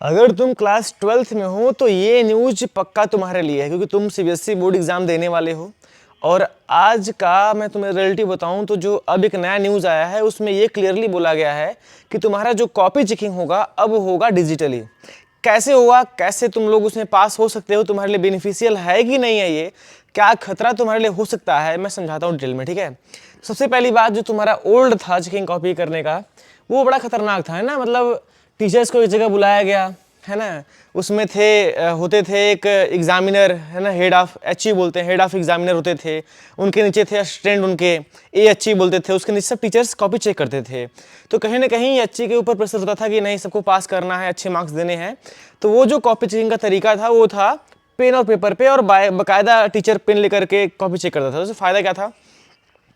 अगर तुम class 12th में हो तो ये न्यूज पक्का तुम्हारे लिए है, क्योंकि तुम सीबीएसई बोर्ड एग्जाम देने वाले हो। और आज का मैं तुम्हें रियलिटी बताऊं तो जो अब एक नया न्यूज़ आया है उसमें ये क्लियरली बोला गया है कि तुम्हारा जो कॉपी चेकिंग होगा अब होगा डिजिटली। कैसे होगा, कैसे तुम लोग उसमें पास हो सकते हो, तुम्हारे लिए बेनिफिशियल है कि नहीं है, ये क्या खतरा तुम्हारे लिए हो सकता है, मैं समझाता हूँ डिटेल में। ठीक है, सबसे पहली बात, जो तुम्हारा ओल्ड था चेकिंग कॉपी करने का वो बड़ा खतरनाक था, है ना। मतलब टीचर्स को एक जगह बुलाया गया, है ना, उसमें होते थे एक एग्जामिनर, है ना, हेड ऑफ एचई बोलते हैं, हेड ऑफ एग्जामिनर होते थे, उनके नीचे थे असिस्टेंट, उनके एएचई बोलते थे, उसके नीचे सब टीचर्स कॉपी चेक करते थे। तो कहीं ना कहीं एचई के ऊपर प्रेशर होता था कि नहीं, सबको पास करना है, अच्छे मार्क्स देने हैं। तो वो जो कॉपी चेकिंग का तरीका था वो था पेन और पेपर पे, और बाकायदा टीचर पेन लेकर के कॉपी चेक करता था। उससे फ़ायदा क्या था?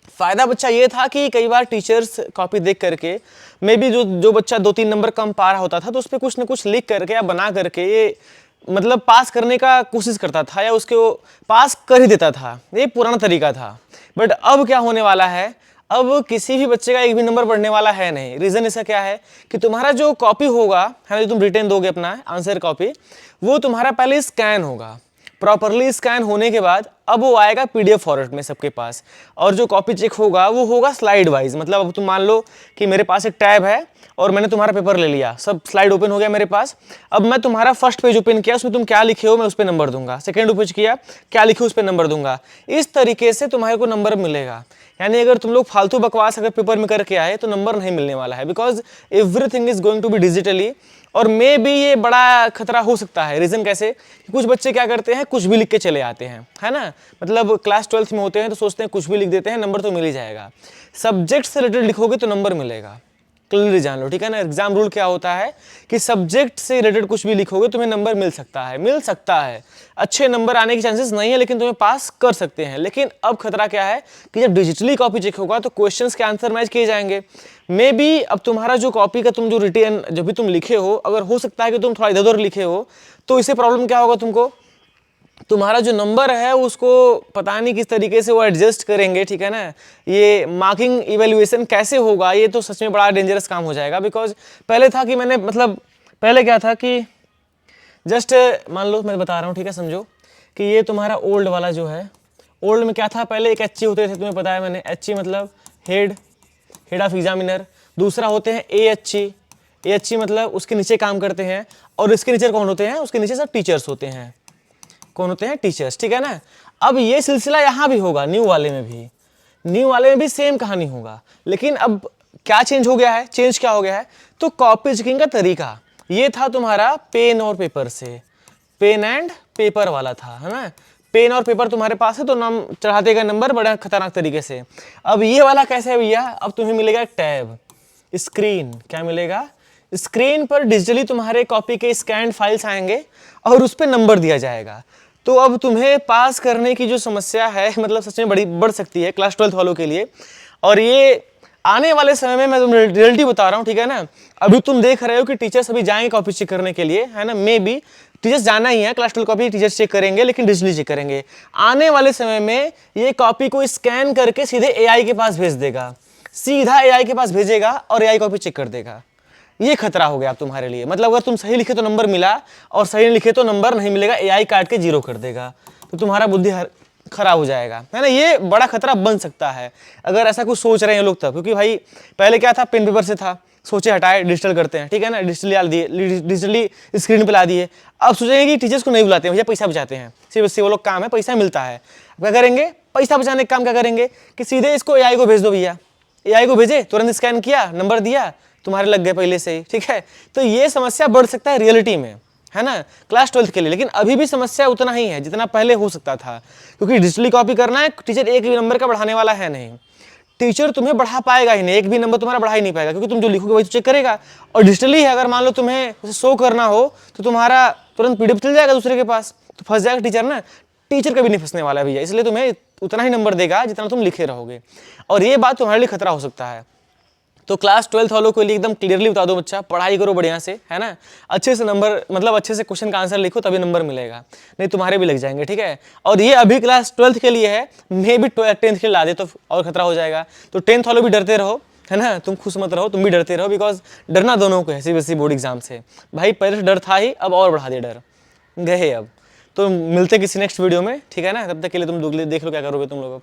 फ़ायदा बच्चा ये था कि कई बार टीचर्स कॉपी देख करके मे बी जो बच्चा 2-3 नंबर कम पा रहा होता था तो उस पर कुछ ना कुछ लिख करके या बना करके ये मतलब पास करने का कोशिश करता था, या उसके वो पास कर ही देता था। ये पुराना तरीका था। बट अब क्या होने वाला है, अब किसी भी बच्चे का एक भी नंबर बढ़ने वाला है नहीं। रीज़न इसका क्या है कि तुम्हारा जो कॉपी होगा, है ना, जो तुम रिटर्न दोगे अपना आंसर कॉपी, वो तुम्हारा पहले स्कैन होगा। प्रॉपरली स्कैन होने के बाद अब वो आएगा पीडीएफ फॉर्मेट में सबके पास। और जो कॉपी चेक होगा वो होगा स्लाइड वाइज। मतलब अब तुम मान लो कि मेरे पास एक टैब है और मैंने तुम्हारा पेपर ले लिया, सब स्लाइड ओपन हो गया मेरे पास। अब मैं तुम्हारा फर्स्ट पेज ओपन किया, उसमें तुम क्या लिखे हो मैं उस पर नंबर दूंगा। सेकंड ओपन किया, क्या लिखे उस पर नंबर दूंगा। इस तरीके से तुम्हारे को नंबर मिलेगा। यानी अगर तुम लोग फालतू बकवास अगर पेपर में करके आए तो नंबर नहीं मिलने वाला है, because everything is going to be digitally. और मे भी ये बड़ा खतरा हो सकता है। रीज़न कैसे? कुछ बच्चे क्या करते हैं, कुछ भी लिख के चले आते हैं, है ना। मतलब क्लास 12th में होते हैं तो सोचते हैं कुछ भी लिख देते हैं, नंबर तो मिल ही जाएगा। सब्जेक्ट से रिलेटेड लिखोगे तो नंबर मिलेगा, क्लियरली जान लो, ठीक है ना। एग्जाम रूल क्या होता है कि सब्जेक्ट से रिलेटेड कुछ भी लिखोगे तुम्हें नंबर मिल सकता है, मिल सकता है। अच्छे नंबर आने की चांसेस नहीं है, लेकिन तुम्हें पास कर सकते हैं। लेकिन अब खतरा क्या है कि जब डिजिटली कॉपी चेक होगा तो क्वेश्चंस के आंसर मैच किए जाएंगे। मे बी अब तुम्हारा जो कॉपी का तुम जो रिटर्न जब भी तुम लिखे हो, अगर हो सकता है कि तुम थोड़ा इधर उधर लिखे हो, तो इससे प्रॉब्लम क्या होगा तुमको, तुम्हारा जो नंबर है उसको पता नहीं किस तरीके से वो एडजस्ट करेंगे, ठीक है ना। ये मार्किंग इवेल्युएशन कैसे होगा, ये तो सच में बड़ा डेंजरस काम हो जाएगा। बिकॉज पहले था कि मैंने मतलब पहले क्या था कि जस्ट मान लो मैं बता रहा हूँ, ठीक है, समझो कि ये तुम्हारा ओल्ड वाला जो है, ओल्ड में क्या था, पहले एक एचई होते थे, तुम्हें पता है मैंने, एचई मतलब हेड ऑफ एग्जामिनर। दूसरा होते हैं एएचई मतलब उसके नीचे काम करते हैं। और इसके नीचे कौन होते हैं, उसके नीचे सब टीचर्स होते हैं। कौन होते हैं? टीचर्स, ठीक है ना। अब ये सिलसिला यहाँ भी होगा, न्यू वाले में भी सेम कहानी होगा। लेकिन अब क्या चेंज हो गया है, चेंज क्या हो गया है, तो कॉपी चेकिंग का तरीका ये था तुम्हारा पेन और पेपर से, पेन एंड पेपर वाला था, है ना। पेन और पेपर तुम्हारे पास है तो नाम चढ़ाते गए नंबर बड़ा खतरनाक तरीके से। अब ये वाला कैसे है भैया, अब तुम्हें मिलेगा टैब, स्क्रीन। क्या मिलेगा? स्क्रीन पर डिजिटली तुम्हारे कॉपी के स्कैन फाइल्स आएंगे और उस पर नंबर दिया जाएगा। तो अब तुम्हें पास करने की जो समस्या है मतलब सच में बड़ी बढ़ सकती है क्लास 12th वालों के लिए। और ये आने वाले समय में मैं तुम रियलिटी बता रहा हूँ, ठीक है ना। अभी तुम देख रहे हो कि टीचर्स अभी जाएंगे कॉपी चेक करने के लिए, है ना। मे बी टीचर्स जाना ही है, क्लास 12 कॉपी टीचर्स चेक करेंगे, लेकिन डिजिटली चेक करेंगे। आने वाले समय में ये कॉपी को स्कैन करके सीधे एआई के पास भेज देगा, सीधा एआई के पास भेजेगा और एआई कॉपी चेक कर देगा। ये खतरा हो गया अब तुम्हारे लिए। मतलब अगर तुम सही लिखे तो नंबर मिला, और सही नहीं लिखे तो नंबर नहीं मिलेगा, एआई काट के जीरो कर देगा। तो तुम्हारा बुद्धि खराब हो जाएगा, है ना। ये बड़ा खतरा बन सकता है अगर ऐसा कुछ सोच रहे हैं लोग तब। क्योंकि भाई पहले क्या था, पेन पेपर से था, सोचे हटाए डिजिटल करते हैं, ठीक है ना, डिजिटली ला दिए, डिजिटली स्क्रीन पे ला दिए। अब सोचेंगे कि टीचर्स को नहीं बुलाते हैं, भैया पैसा बचाते हैं, सिर्फ इससे वो लोग काम है, पैसा मिलता है। क्या करेंगे, पैसा बचाने का काम क्या करेंगे कि सीधे इसको एआई को भेज दो भैया। एआई को भेजे, तुरंत स्कैन किया, नंबर दिया, तुम्हारे लग गए पहले से ही, ठीक है। तो ये समस्या बढ़ सकता है रियलिटी में, है ना, क्लास 12th के लिए। लेकिन अभी भी समस्या उतना ही है जितना पहले हो सकता था, क्योंकि डिजिटली कॉपी करना है, टीचर एक भी नंबर का बढ़ाने वाला है नहीं। टीचर तुम्हें बढ़ा पाएगा ही नहीं, एक भी नंबर तुम्हारा बढ़ा ही नहीं पाएगा, क्योंकि तुम जो लिखोगे वही तो चेक करेगा। और डिजिटली है, अगर मान लो तुम्हें उसे शो करना हो तो तुम्हारा तुरंत पीडीएफ चल जाएगा दूसरे के पास, तो फंस जाएगा टीचर ना। टीचर कभी नहीं फंसने वाला है भैया, इसलिए तुम्हें उतना ही नंबर देगा जितना तुम लिखे रहोगे। और ये बात तुम्हारे लिए खतरा हो सकता है। तो क्लास 12th वालों के लिए एकदम क्लियरली बता दो, बच्चा पढ़ाई करो बढ़िया से, है ना। अच्छे से नंबर मतलब अच्छे से क्वेश्चन का आंसर लिखो, तभी नंबर मिलेगा, नहीं तुम्हारे भी लग जाएंगे, ठीक है। और ये अभी क्लास 12th के लिए है, मे भी 10th के लिए ला दे तो और खतरा हो जाएगा। तो 10th वालों भी डरते रहो, है ना। तुम खुश मत रहो, तुम भी डरते रहो, बिकॉज डरना दोनों को है सीबीएसई बोर्ड एग्जाम से। भाई पहले से डर था ही, अब और बढ़ा दिया डर, गए अब। तो मिलते किसी नेक्स्ट वीडियो में, ठीक है ना। तब तक के लिए तुम देख लो क्या करोगे तुम लोग अब।